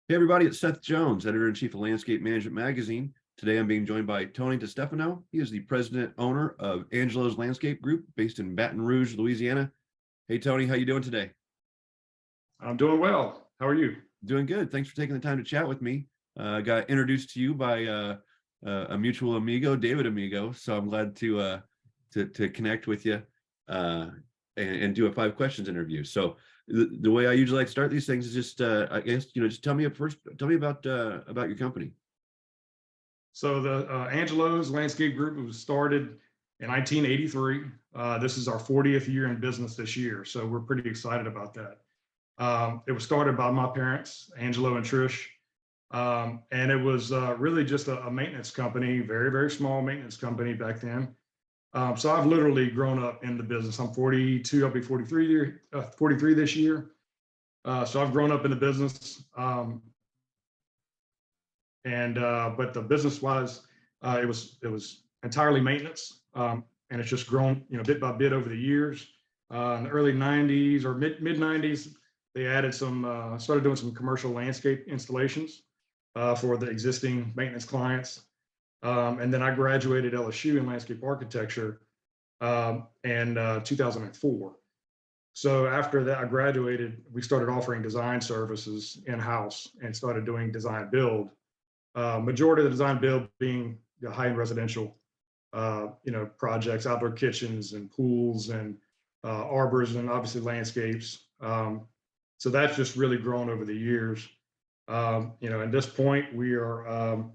Hey everybody, it's Seth Jones, Editor-in-Chief of Landscape Management Magazine. Today I'm being joined by Tony Distefano. He is the president owner of Angelos Landscape Group based in Baton Rouge, Louisiana. Hey Tony, how you doing today? I'm doing well. How are you? Doing good. Thanks for taking the time to chat with me. Got introduced to you by a mutual amigo, David Amigo. So I'm glad to connect with you and do a 5 questions interview. So the way I usually like to start these things is just I guess just tell me about your company. So the Angelos Landscape Group was started in 1983. This is our 40th year in business this year, so we're pretty excited about that. It was started by my parents, Angelo and Trish, and it was really just a maintenance company, very, very small maintenance company back then. So I've literally grown up in the business. I'm 42, I'll be 43 this year. So I've grown up in the business. But the business wise, it was entirely maintenance, and it's just grown, bit by bit over the years. In the early 90s or mid 90s, they added started doing some commercial landscape installations for the existing maintenance clients. And then I graduated LSU in landscape architecture in 2004. So after that, I graduated, we started offering design services in-house and started doing design build. Majority of the design build being the high-end residential, projects, outdoor kitchens and pools and arbors and obviously landscapes. So that's just really grown over the years. At this point, we are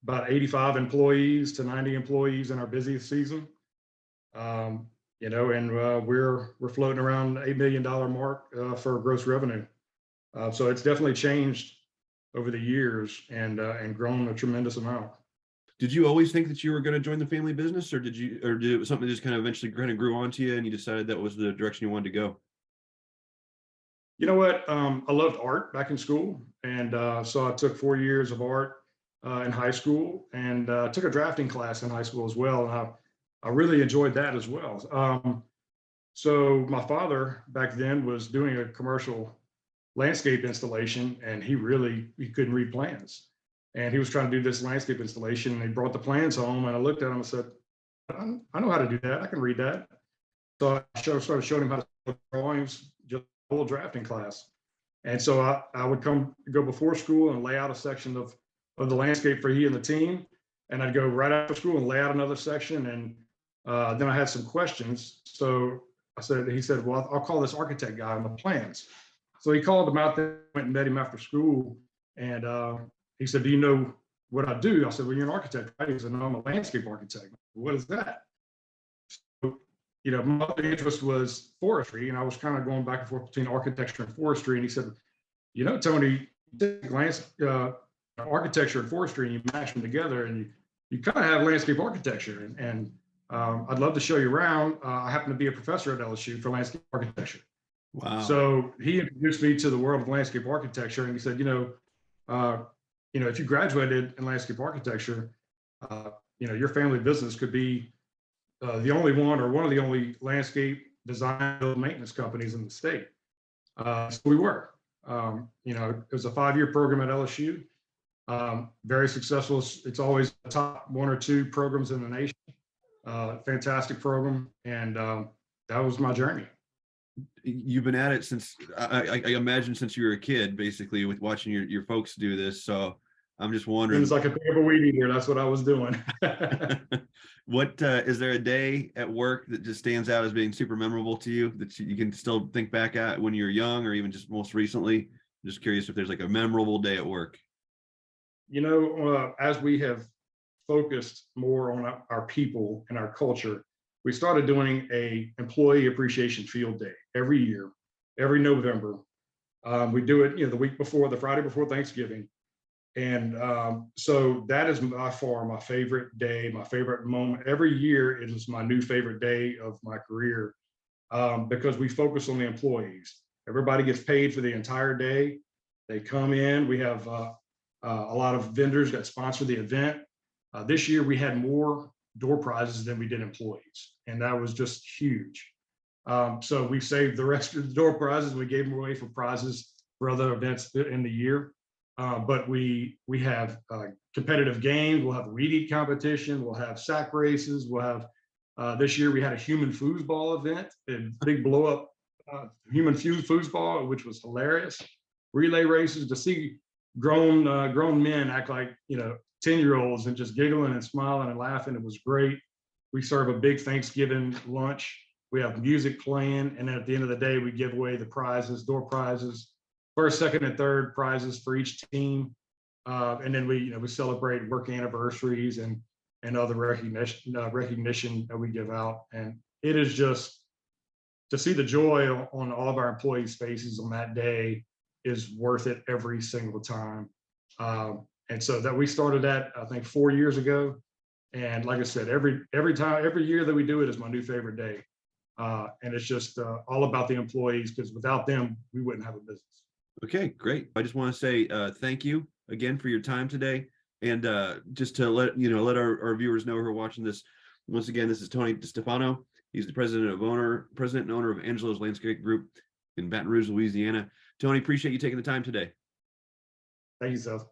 about 85 employees to 90 employees in our busiest season. And we're floating around $8 million mark for gross revenue. So it's definitely changed over the years and grown a tremendous amount. Did you always think that you were going to join the family business, or did it something that just kind of eventually grew onto you and you decided that was the direction you wanted to go? You know what? I loved art back in school. And so I took 4 years of art in high school and took a drafting class in high school as well. And I really enjoyed that as well. So my father back then was doing a commercial landscape installation, and he couldn't read plans. And he was trying to do this landscape installation, and he brought the plans home, and I looked at him and said, I know how to do that. I can read that. So I started showing him how to do drawings, just a whole drafting class. And so I would go before school and lay out a section of the landscape for he and the team. And I'd go right after school and lay out another section. And then I had some questions. So he said, well, I'll call this architect guy on the plans. So he called him out there, went and met him after school. And he said, do you know what I do? I said, well, you're an architect, right? He said, no, I'm a landscape architect. What is that? So, my other interest was forestry, and I was kind of going back and forth between architecture and forestry. And he said, Tony, you take architecture and forestry and you mash them together, and you kind of have landscape architecture. And I'd love to show you around. I happen to be a professor at LSU for landscape architecture. Wow. So he introduced me to the world of landscape architecture, and he said, if you graduated in landscape architecture, your family business could be the only one or one of the only landscape design build maintenance companies in the state. So we were. It was a 5-year program at LSU. Very successful. It's always the top 1 or 2 programs in the nation. Fantastic program, and that was my journey. You've been at it since I imagine since you were a kid, basically, with watching your folks do this. So I'm just wondering. It's like a bit of a weed eater. That's what I was doing. What is there a day at work that just stands out as being super memorable to you that you can still think back at when you're young, or even just most recently? I'm just curious if there's like a memorable day at work. As we have focused more on our people and our culture, we started doing a employee appreciation field day every year, every November. We do it, the Friday before Thanksgiving. And so that is by far my favorite day, my favorite moment. Every year it is my new favorite day of my career because we focus on the employees. Everybody gets paid for the entire day. They come in. We have a lot of vendors that sponsor the event. This year we had more door prizes than we did employees, and that was just huge. So we saved the rest of the door prizes. We gave them away for prizes for other events in the year. But we have competitive games. We'll have weed eat competition. We'll have sack races. We'll have this year we had a human foosball event, a big blow up human foosball, which was hilarious. Relay races to see grown men act like 10-year-olds and just giggling and smiling and laughing. It was great. We serve a big Thanksgiving lunch. We have music playing, and then at the end of the day, we give away the prizes, door prizes, first, second, and third prizes for each team. And then we celebrate work anniversaries and other recognition that we give out. And it is just to see the joy on all of our employees' faces on that day is worth it every single time. And so that we started that, I think, 4 years ago. And like I said, every year that we do it is my new favorite day. And it's just all about the employees, because without them, we wouldn't have a business. Okay, great. I just want to say thank you again for your time today. And just to let our viewers know who are watching this, once again, this is Tony Distefano. He's the president and owner of Angelos Landscape Group in Baton Rouge, Louisiana. Tony, appreciate you taking the time today. Thank you, Seth.